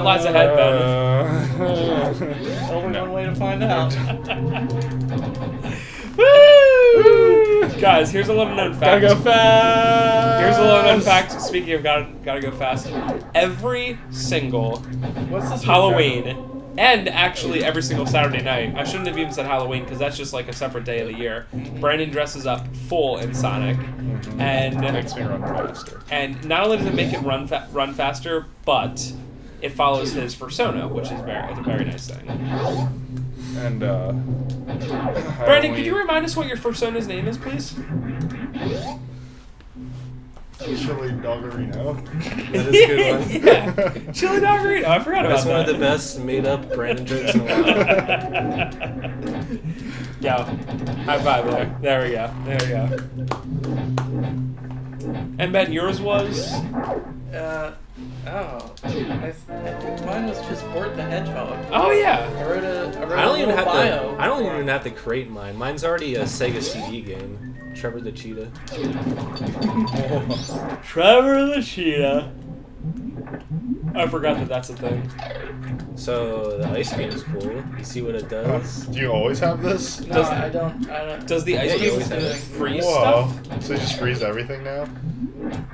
lies ahead, Ben. Only one way to find out. Woo! Guys, here's a little known fact. Gotta go fast. Here's a little known fact. Speaking of gotta go fast, every single What's this? Halloween, and actually every single Saturday night. I shouldn't have even said Halloween because that's just like a separate day of the year. Brandon dresses up full in Sonic, and Makes me run faster. And not only does it make it run faster, but it follows his persona, which is it's a very nice thing. And Brandon, could you remind us what your persona's name is, please? Chili Doggerino. That is a good one. Yeah, Chili Doggerino. I forgot about That's that. one of the best made-up Brandon jokes in a while. Yo, high five there. There we go. There we go. And Ben, yours was? I think mine was just Bort the Hedgehog. Oh yeah. I wrote I don't even have bio. to. I don't even have to create mine. Mine's already a Sega CD game. Trevor the Cheetah. Trevor the Cheetah. I forgot that that's a thing. So the ice beam's cool. You see what it does? Do you always have this? No, I don't. Does the ice Yeah, you beam always have it. freeze Whoa. stuff? So you just freeze everything now?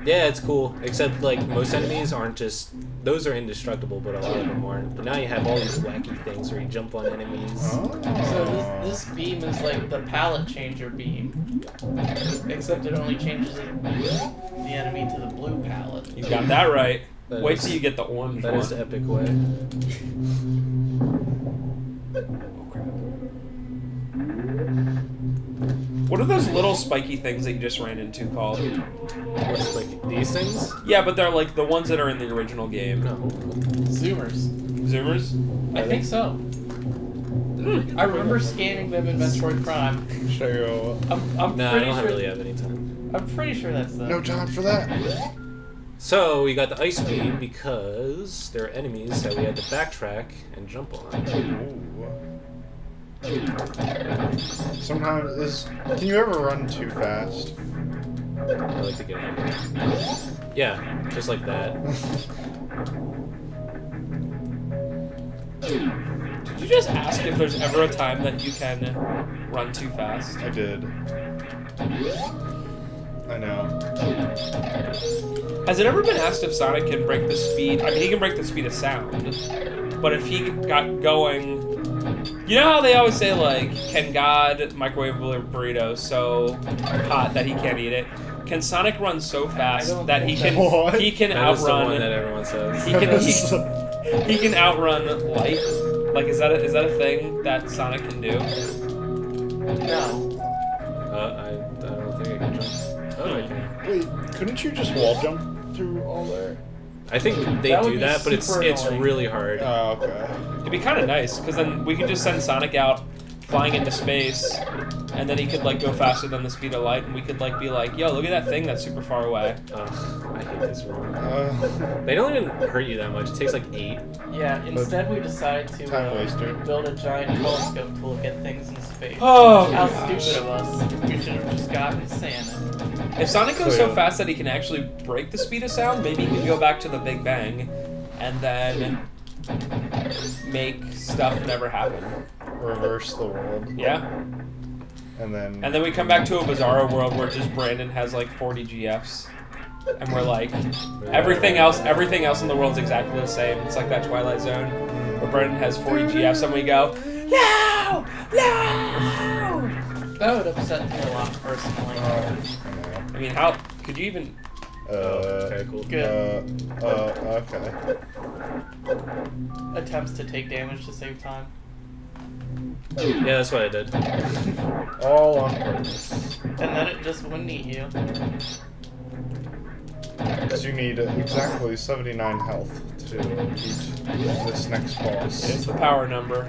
Yeah, it's cool. Except like most enemies aren't just. Those are indestructible, but a lot of them aren't. But now you have all these wacky things where you jump on enemies. Oh. So this beam is like the palette changer beam, except it only changes the enemy to the blue palette. You got that right. That Wait is- till you get the orange That one. is the epic way. Oh, crap. What are those little spiky things that you just ran into called? What's like these things? Yeah, but they're like the ones that are in the original game. No. Zoomers. Zoomers? I think so. I remember scanning them in Metroid Prime. Should I go? I'm No, I pretty don't sure. really have any time. I'm pretty sure that's them. No time for that. So we got the ice beam because there are enemies that we had to backtrack and jump on. Sometimes can you ever run too fast? I like to get out of here. Yeah, just like that. Did you just ask if there's ever a time that you can run too fast? I did. I know. Has it ever been asked if Sonic can break the speed? I mean, he can break the speed of sound, but if he got going, you know how they always say like, can God microwave a burrito so hot that he can't eat it? Can Sonic run so fast that he can What? he can That is the one that outrun everyone says. he can outrun light? Like, is that a thing that Sonic can do? No. I don't think I can jump. Oh, I can. Wait, couldn't you just wall jump through all there? I think they That would do be that, but it's super annoying. really hard. Oh, okay. It'd be kind of nice because then we could just send Sonic out flying into space, and then he could like go faster than the speed of light, and we could like be like, "Yo, look at that thing that's super far away." Ugh, I hate this room. They don't even hurt you that much. It takes like 8. Yeah. Instead, we decided to Time waster. build a giant telescope to look at things in space. Oh, How gosh. stupid of us! We should have just gotten Santa. If Sonic goes so Clearly. fast that he can actually break the speed of sound, maybe he can go back to the Big Bang, and then make stuff never happen. Reverse the world, Yeah, and then. and then we come back to a bizarro world where just Brandon has like 40 GFs, and we're like, everything else in the world's exactly the same. It's like that Twilight Zone where Brandon has 40 GFs, and we go, no, no. That would upset me a lot personally. I mean, how could you even? Okay, cool. Good. Okay. Attempts to take damage to save time. Yeah, that's what I did. All on purpose. And then it just wouldn't eat you. Because you need exactly 79 health to beat this next boss. It's the power number.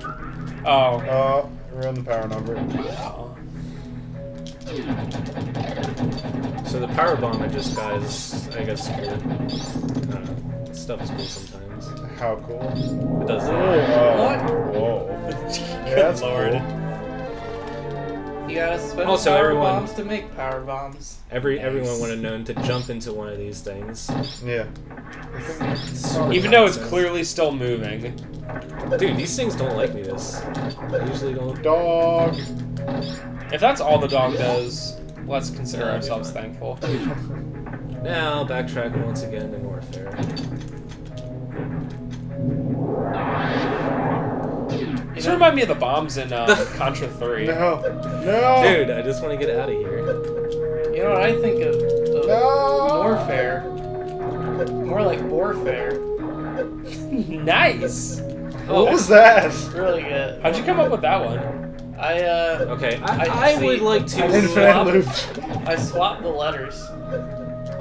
Oh. Run the power number. Wow. So the power bomb I just got is, I guess, cool. I don't know. Stuff is cool sometimes. How cool. It does Oh, that. What? Whoa. Yeah, that's Lord. cool. You gotta spend Also, power everyone- bombs to make power bombs. Everyone would have known to jump into one of these things. Yeah. Even though it's clearly still moving. Dude, these things don't like me this. They usually don't. Dog. If that's all the dog does, let's consider Yeah, ourselves it'll be thankful. Now, backtrack once again to Warfare. This remind me of the bombs in Contra 3. No. No. Dude, I just want to get out of here. You know what I think of No. Warfare? More like Warfare. Nice! What was that? It's really good. How'd you come up with that one? Okay, I I would see. like to. Infinite loop. I swapped the letters.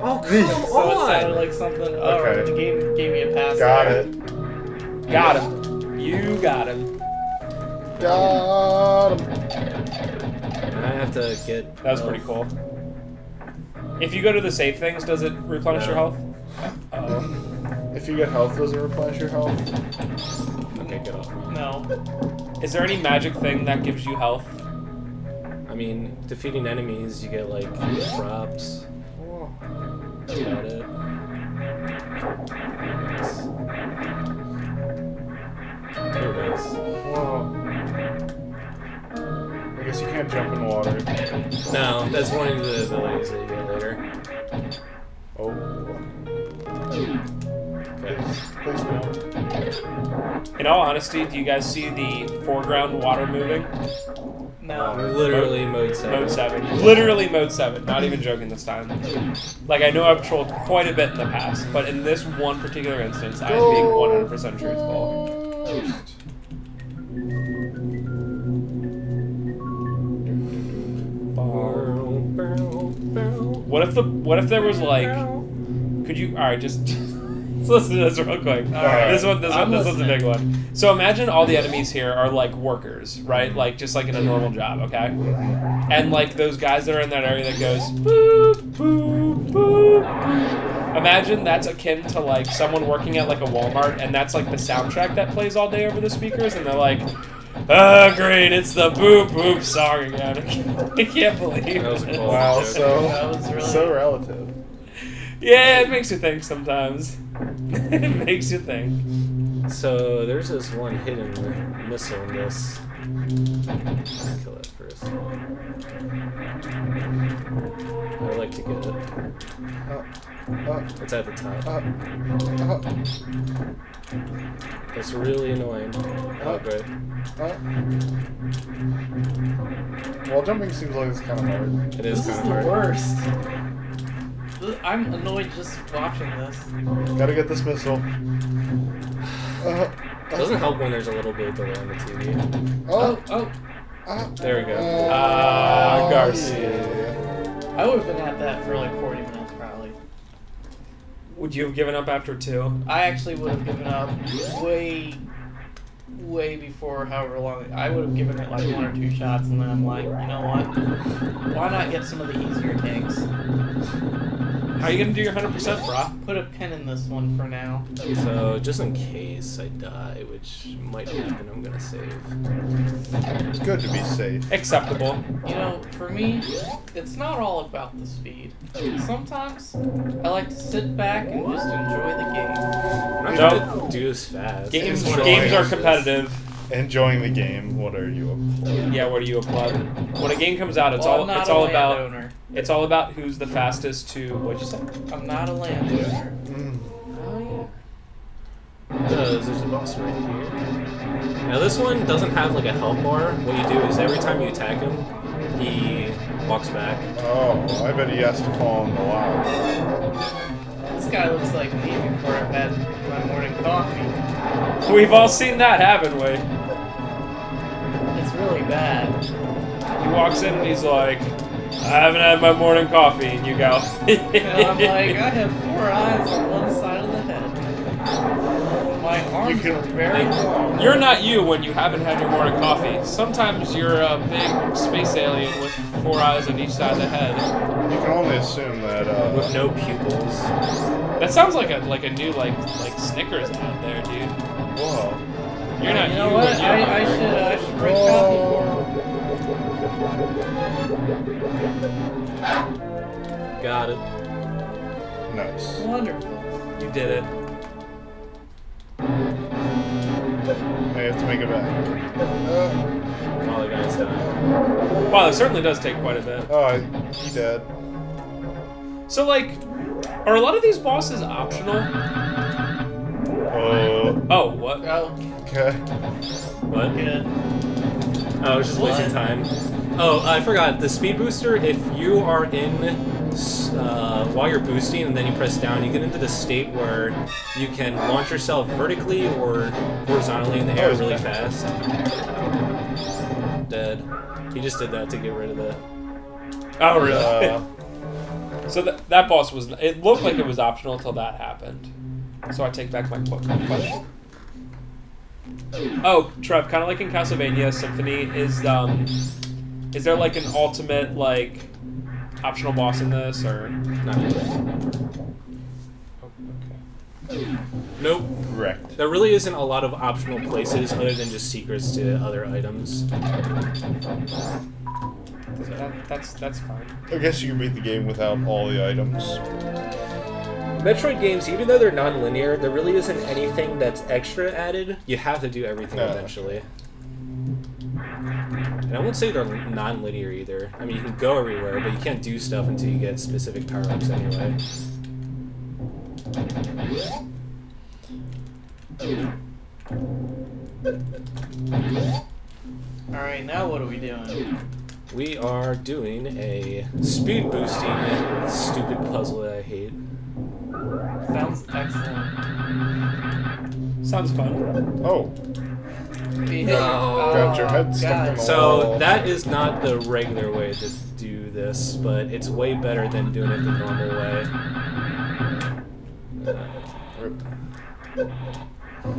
Oh, So it come sounded on! like something. Oh, Okay. the game gave me a pass. Got there. it. Got him. You got him. Got him. I have to get. That was pretty cool. If you go to the save things, does it replenish your health? Oh. If you get health, does it replenish your health? Okay, get off me. No. Is there any magic thing that gives you health? I mean, defeating enemies, you get like drops. Whoa. That's about it. There it is. Whoa. I guess you can't jump in water. No, that's one of the abilities that you get later. Oh. Okay. Please no. In all honesty, do you guys see the foreground water moving? No. Literally mode 7. Mode 7. Literally mode 7. Not even joking this time. Like, I know I've trolled quite a bit in the past, but in this one particular instance, I am being 100% truthful. Ghost. What if there was like, could you? All right, just listen to this real quick. right. This one's a listening. big one. So imagine all the enemies here are like workers, right? Like just like in a normal job, okay? And like those guys that are in that area that goes boop boop boop. boop. Imagine that's akin to like someone working at like a Walmart, and that's like the soundtrack that plays all day over the speakers, and they're like, "Oh, great, it's the boop boop song again." I can't believe That was a it. cool Wow, joke. That was really- so relative. Yeah, it makes you think sometimes. It makes you think. So there's this one hidden missile in this. Kill it first. I like to get it. It's at the top. It's really annoying. Oh, great. Wall jumping seems like it's kind of hard. It is This is kind the of hard. worst. I'm annoyed just watching this. Gotta get this missile. It doesn't help when there's a little bit of delay on the TV. Oh. There we go. Garcia. I would have been at that for like 40 minutes probably. Would you have given up after 2? I actually would have given up way before however long. I would have given it like 1 or 2 shots, and then I'm like, you know what? Why not get some of the easier tanks? How are you gonna do your 100%, brah? Put a pin in this one for now. So just in case I die, which might happen, I'm gonna save. It's good to be safe. Acceptable. You know, for me, it's not all about the speed. Sometimes I like to sit back and just enjoy the game. I'm not No. trying to do this fast. Games Enjoying are this. competitive. Enjoying the game. What are you? Yeah, what do you applaud? When a game comes out, it's Well, all I'm not it's a all about landowner. it's all about who's the fastest to what'd you say? I'm not a landowner. Oh There's a boss right here. Now this one doesn't have like a health bar. What you do is every time you attack him, he walks back. Oh, I bet he has to fall in the lava. This guy looks like me before I've had my morning coffee. yeah. We've all seen that, haven't we? It's really bad. He walks in and he's like, I haven't had my morning coffee, and you go. And I'm like, I have 4 eyes on one side of the head. My arms are very long. You're not you when you haven't had your morning coffee. Sometimes you're a big space alien with 4 eyes on each side of the head. You can only assume that. With no pupils. That sounds like a new like Snickers ad there, dude. Whoa. You're not You you know when what? you're hungry. I should write copy for him. Got it. Nice. Wonderful. You did it. I have to make it back. While the guy's dying. Wow, it certainly does take quite a bit. Oh, he dead. So, like, are a lot of these bosses optional? Oh, what? Oh, Okay. What? good. Oh, I was just wasting time. Oh, I forgot. The speed booster, if you are in, while you're boosting and then you press down, you get into the state where you can launch yourself vertically or horizontally in the air really fast. Dead. He just did that to get rid of the... Oh, really? So that boss was... It looked like it was optional until that happened. So I take back my question. Oh, Trev, kind of like in Castlevania Symphony, is there like an ultimate like optional boss in this or? Not really. Oh, okay. Nope. Correct. There really isn't a lot of optional places other than just secrets to other items. That's fine. I guess you can beat the game without all the items. Metroid games, even though they're non-linear, there really isn't anything that's extra added. You have to do everything eventually. And I won't say they're non-linear either. I mean, you can go everywhere, but you can't do stuff until you get specific power-ups anyway. Alright, now what are we doing? We are doing a speed boosting stupid puzzle that I hate. Sounds excellent. Sounds fun. Oh, Oh, got your head stuck God. in the So wall. that is not the regular way to do this, but it's way better than doing it the normal way.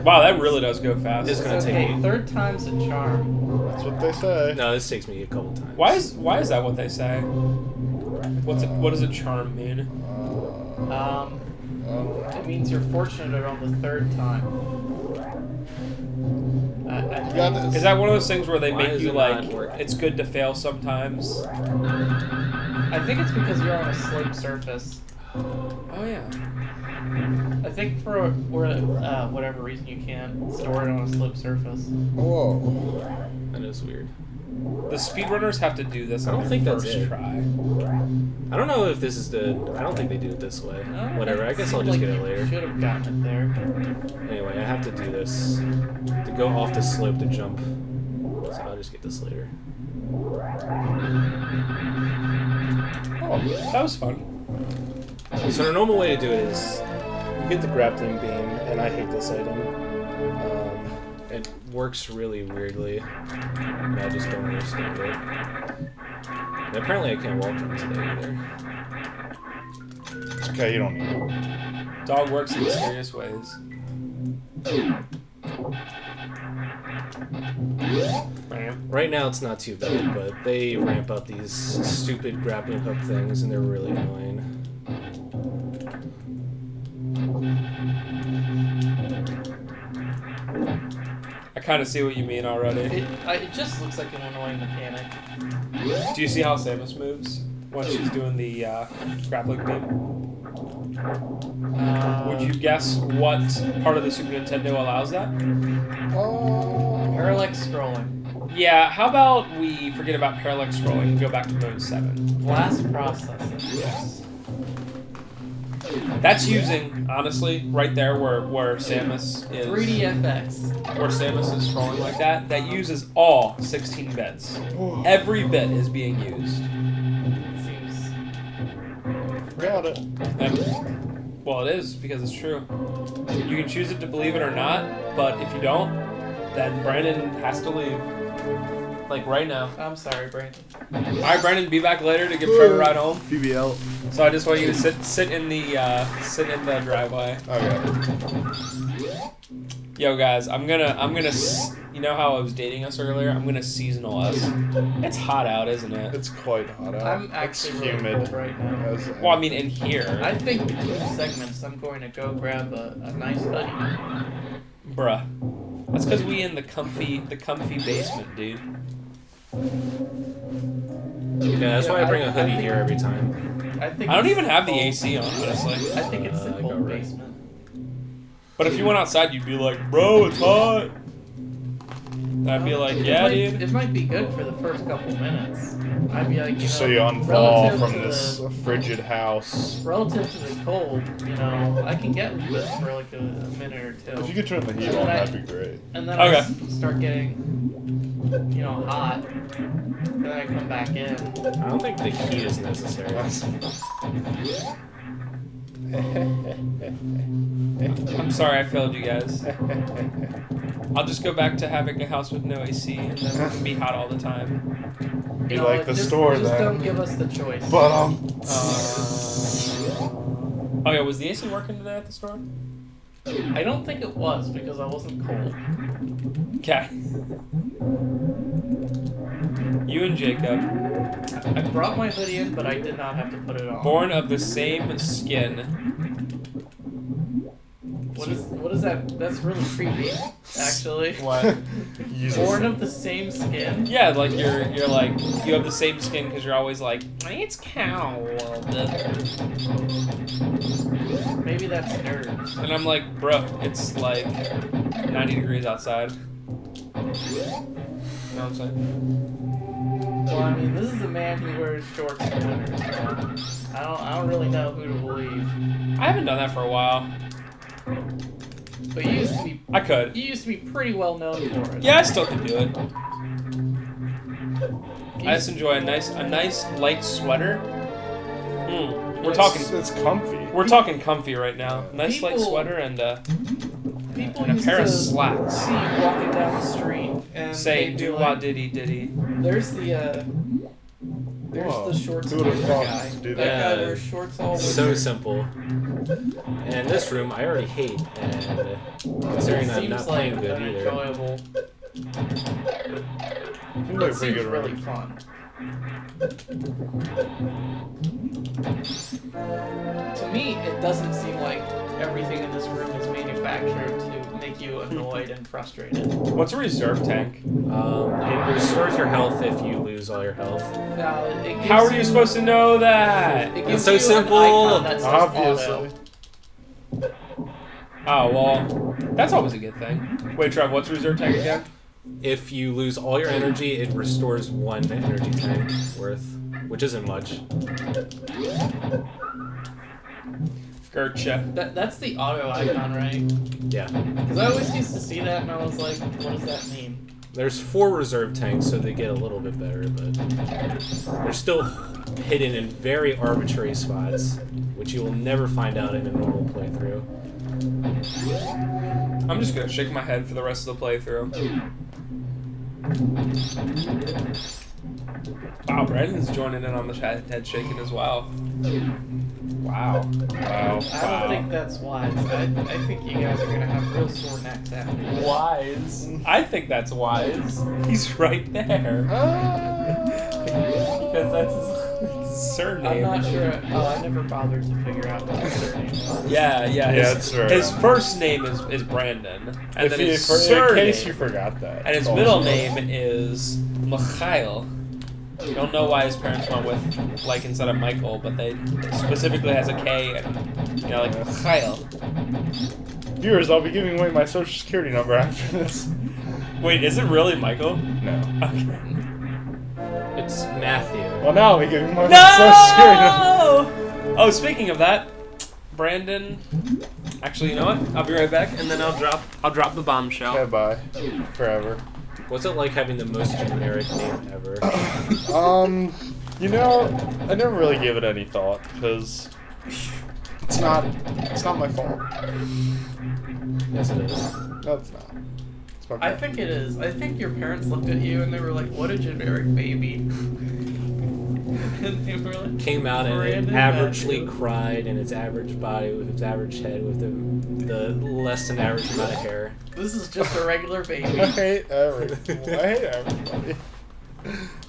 Wow, that really does go fast. It's gonna take Okay, me. third time's a charm. That's what they say. No, this takes me a couple times. Why is that what they say? What does a charm mean? It means you're fortunate on the third time. I You got this. Is that one of those things where they Why make is you it not like working? it's good to fail sometimes? I think it's because you're on a sloped surface. Oh yeah. I think for whatever reason you can't store it on a sloped surface. Whoa. That is weird. The speedrunners have to do this I on don't their think that's first it. try. I don't know if this is the... I don't think they do it this way. No, Whatever, I it guess I'll seemed just like get it you later. should have gotten it there. Anyway, I have to do this to go off the slope to jump. So I'll just get this later. Oh, that was fun. So the normal way to do it is you get the grappling beam, and I hate this item. It works really weirdly, and I just don't understand it. And apparently I can't walk on today either. It's okay, you don't need it. Dog works in mysterious ways. Right now it's not too bad, but they ramp up these stupid grappling hook things, and they're really annoying. I kind of see what you mean already. It just looks like an annoying mechanic. Do you see how Samus moves when she's doing the grappling beam? Would you guess what part of the Super Nintendo allows that? Parallax scrolling. Yeah, how about we forget about parallax scrolling and go back to Mode 7? Glass processing. Yes. That's using, honestly, right there where Samus is... 3DFX. Where Samus is scrolling like that, that uses all 16 bits. Every bit is being used. Seems. Got it. Well, it is, because it's true. You can choose it to believe it or not, but if you don't, then Brandon has to leave. Like, right now. I'm sorry, Brandon. Alright, Brandon, be back later to give Trevor a ride home. BBL. So I just want you to sit in the driveway. Okay. Yo, guys, I'm gonna, you know how I was dating us earlier? I'm gonna seasonal us. It's hot out, isn't it? It's quite hot out. I'm actually it's really humid. cold right now. Well, I mean, in here. I think between segments, I'm going to go grab a nice hoodie. Bruh. That's because we in the comfy basement, dude. Yeah, that's why I bring a hoodie think- here every time. I think I don't it's even have the cold. AC on, honestly. I think it's the I cold got right. basement. But if you went outside, you'd be like, bro, it's hot. And I'd be like, yeah, dude. It might be good for the first couple minutes. I'd be like, Just so you unfall relative from to this frigid house. relative to the cold, I can get with this for like a minute or two. If you could turn the heat on, that'd be great. And then Okay. I start getting, hot. Then I come back in. I don't think the heat is necessary. I'm sorry I failed you guys. I'll just go back to having a house with no AC and then we can be hot all the time. Be like the store just then. don't give us the choice. But Oh yeah, was the AC working today at the store? I don't think it was because I wasn't cold. Okay. You and Jacob, I brought my hoodie in, but I did not have to put it on. born of the same skin. What is that? That's really creepy, actually. What? Born of the same skin? Yeah, like you're like you have the same skin because you're always like it's cold. Maybe that's nerds. And I'm like, bro, it's like 90 degrees outside. You know what I'm saying? Well, I mean, this is a man who wears shorts in winter, so I don't really know who to believe. I haven't done that for a while. But you used to be I could. pretty well known for it. Yeah, I still can do it. I just enjoy a nice light sweater. We're talking. It's comfy. We're talking comfy right now. Nice light People- sweater and People and a used pair of to slacks. see you walking down the street and Say they'd be do like, wah diddy diddy. There's the Whoa, the shorts who and would've winter thought guy. to do That that? guy wears shorts all winter. So simple. And this room I already hate, and considering I'm Seems not playing good either. enjoyable. Seems like a It pretty seems good really room. fun. To me, it doesn't seem like everything in this room is manufactured to make you annoyed and frustrated. What's a reserve tank? It restores your health if you lose all your health. It gives How are you supposed to know that? It gives so you an simple. icon that says Obviously. auto. Oh well, that's always a good thing. Wait, Trev, what's reserve tank again? If you lose all your energy, it restores 1 energy tank worth, which isn't much. Gotcha. That's the auto icon, right? Yeah. Because I always used to see that and I was like, what does that mean? There's 4 reserve tanks, so they get a little bit better, but they're still hidden in very arbitrary spots, which you will never find out in a normal playthrough. I'm just gonna shake my head for the rest of the playthrough. Wow, Brandon's joining in on the head shaking as well. Wow. Wow. I don't think that's wise. I think you guys are going to have real sore necks after this. Wise. I think that's wise. He's right there. Because that's his surname. I'm not sure. Oh, I never bothered to figure out what his surname was. Yeah. it's right His on. first name is Brandon, and If then you, his in surname, case you forgot that. and his Also. middle name is Mikhail. I don't know why his parents went with like instead of Michael, but they specifically has a K and like Mikhail. Viewers, I'll be giving away my social security number after this. Wait, is it really Michael? No. Okay. It's Matthew. Well, now I'll be giving my social security number. No! Oh, speaking of that, Brandon. Actually, you know what? I'll be right back, and then I'll drop the bombshell. Okay, bye. Forever. What's it like having the most generic name ever? I never really gave it any thought because it's not my fault. Yes, it is. No, it's not. It's my I think it is. I think your parents looked at you and they were like, what a generic baby. And they were like, Came out and it Brandon averagely Matthew. cried in its average body with its average head with the less than average amount of hair. This is just a regular I baby. hate everybody.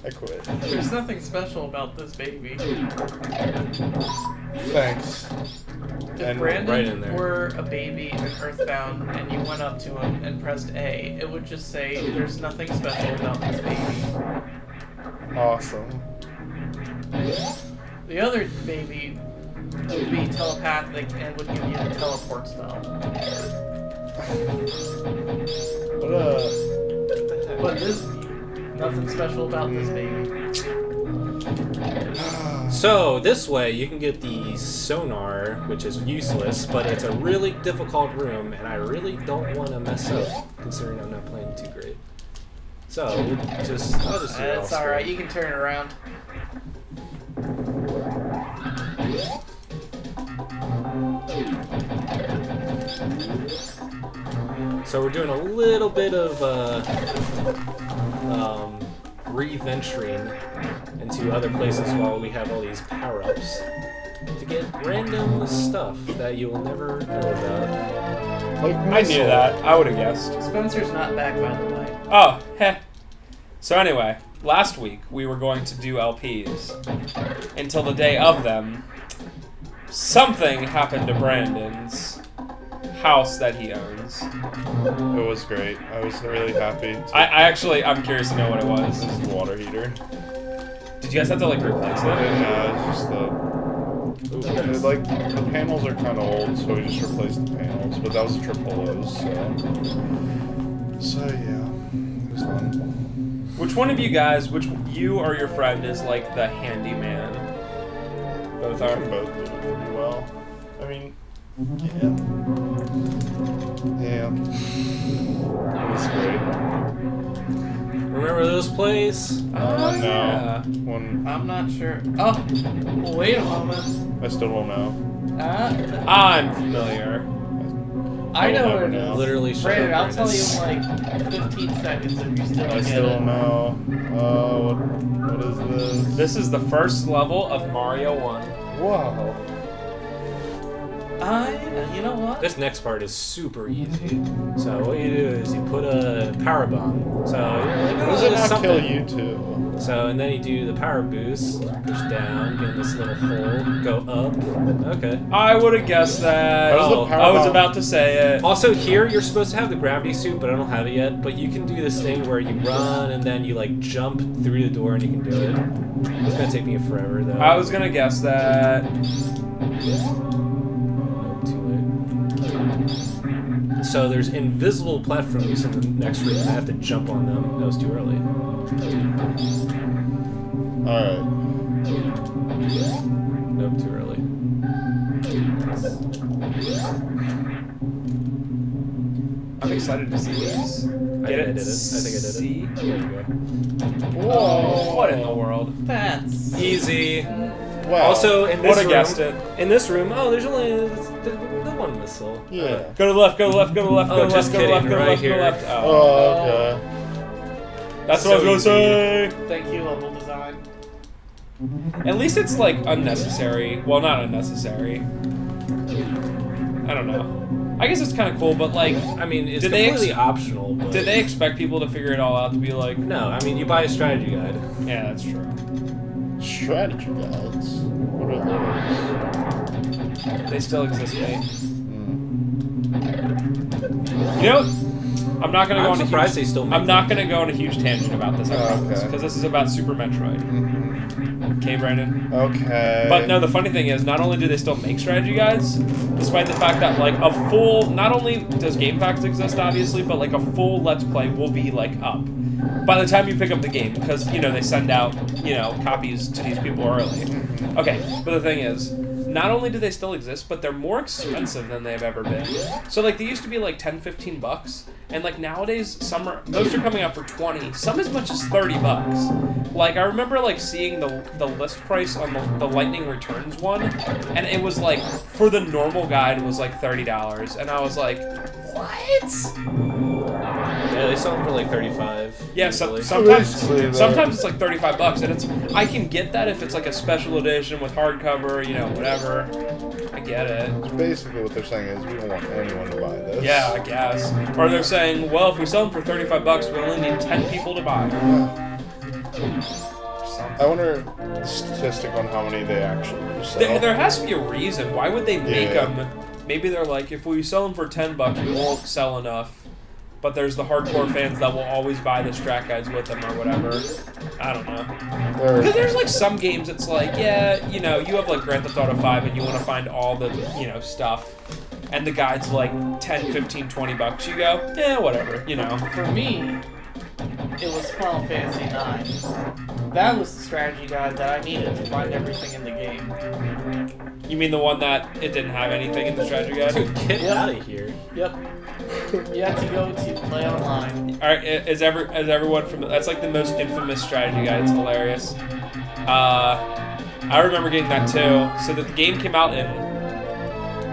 I quit. There's nothing special about this baby. Thanks. If And Brandon right in there. were a baby in Earthbound and you went up to him and pressed A, it would just say, there's nothing special about this baby. Awesome. The other baby would be telepathic and would give you a teleport spell. But this, nothing special about this baby. So this way you can get the sonar, which is useless, but it's a really difficult room, and I really don't want to mess up, considering I'm not playing too great. So I'll just do it. It's alright, you can turn it around. So we're doing a little bit of re-venturing into other places while we have all these power-ups to get random stuff that you will never know about. Like I knew that. I would have guessed. Spencer's not back, by the way. Oh, heh. So anyway, last week we were going to do LPs. Until the day of them, something happened to Brandon's house that he owns. It was great. I was really happy. I'm curious to know what it was. This is the water heater. Did you guys have to like replace it? And it's just like the panels are kind of old, so we just replaced the panels. But that was a triple O's, so yeah, it was fun. Which one of you guys, you or your friend is like the handyman? Both I are. think both did it pretty well. I mean, yeah. It was great. Remember this place? No. Yeah. One, I'm not sure. Oh, well, wait a moment. I still don't know. I'm familiar. I know never where it know. is. Literally shut Brandon, up, I'll tell you Brandon. in like 15 seconds if you still I get still it. don't know. What is this? This is the first level of Mario 1. Wow. You know what? This next part is super easy. So what you do is you put a power bomb. So you're like, How does it not something. kill you too? So and then you do the power boost, push down, get in this little hole, go up. Okay. I would have guessed that. How does the Oh, power I was bomb- about to say it. Also here you're supposed to have the gravity suit, but I don't have it yet. But you can do this thing where you run and then you like jump through the door and you can do it. It's gonna take me forever though. I was gonna guess that. Too late. So there's invisible platforms in the next room, and I have to jump on them. That was too early. Alright. Nope, too early. I'm excited to see these. I Get did it. I think I did it. See? There you go. Whoa! What in the world? That's Easy. Wow. Also, in this Would have room, guessed it. in this room, oh, there's only the one missile. Yeah. Go to the left. Go to the left. Go to the left. Oh, Go to the just left. Go to the left. kidding, Go to the right left. Go to the here. left. Oh. Oh, okay. That's So what I was gonna say. thank you, level design. At least it's like unnecessary. Well, not unnecessary. I don't know. I guess it's kind of cool, but like, I mean, it's Did they completely optional. But did they expect people to figure it all out to be like, No, I mean, you buy a strategy guide. yeah, that's true. Strategy guides. What are those? They still exist, mate. Hmm. You know, I'm not gonna go I'm on a surprised huge, they still make I'm not gonna go on a huge tangent about this, I Oh, promise, okay. because this is about Super Metroid. Mhm. Okay, Brandon. Okay. But no, the funny thing is, not only do they still make strategy guides, despite the fact that like a full, not only does GameFAQs exist, obviously, but like a full Let's Play will be like up by the time you pick up the game, because you know they send out copies to these people early. Okay, but the thing is, not only do they still exist, but they're more expensive than they've ever been. So like they used to be like 10, 15 bucks, and like nowadays most are coming out for 20, some as much as 30 bucks. Like I remember like seeing the list price on the Lightning Returns one, and it was like for the normal guide it was like $30, and I was like, what? Yeah, they sell them for like 35. Yeah, usually. Basically, sometimes it's like 35 bucks, and I can get that if it's like a special edition with hardcover, whatever. I get it. Basically, what they're saying is we don't want anyone to buy this. Yeah, I guess. Or they're saying, well, if we sell them for 35 bucks, we only need 10 people to buy. I wonder the statistic on how many they actually do sell. There has to be a reason. Why would they make Yeah. them? Maybe they're like, if we sell them for 10 bucks, we won't sell enough but there's the hardcore fans that will always buy the strat guides with them or whatever. I don't know. Because there's like some games it's like, yeah, you know, you have like Grand Theft Auto 5 and you want to find all the, you know, stuff. And the guide's like 10, 15, 20 bucks. You go, yeah, whatever, you know. For me, it was Final Fantasy IX. That was the strategy guide that I needed to find everything in the game. You mean the one that it didn't have anything in the strategy guide? Dude, get out of here. Yep. You have to go to play online. All right, is everyone from that's like the most infamous strategy guide. It's hilarious. I remember getting that too. So that the game came out in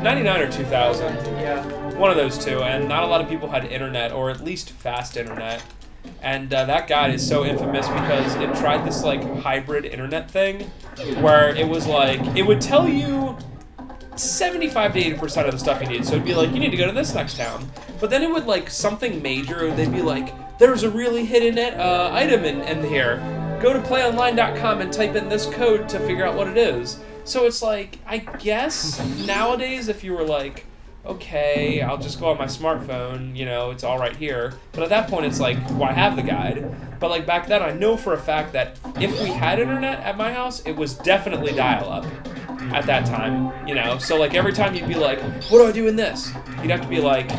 99 or 2000. Yeah. One of those two, and not a lot of people had internet, or at least fast internet. And that guide is so infamous because it tried this like hybrid internet thing, where it was like it would tell you 75 to 80% of the stuff you need. So it'd be like, you need to go to this next town. But then it would like something major, they'd be like, there's a really hidden item in here. Go to playonline.com and type in this code to figure out what it is. So it's like, I guess nowadays if you were like, okay, I'll just go on my smartphone, you know, it's all right here. But at that point it's like, well, I have the guide. But like back then I know for a fact that if we had internet at my house, it was definitely dial-up. At that time, you know, so like every time you'd be like, what do I do in this? You'd have to be like,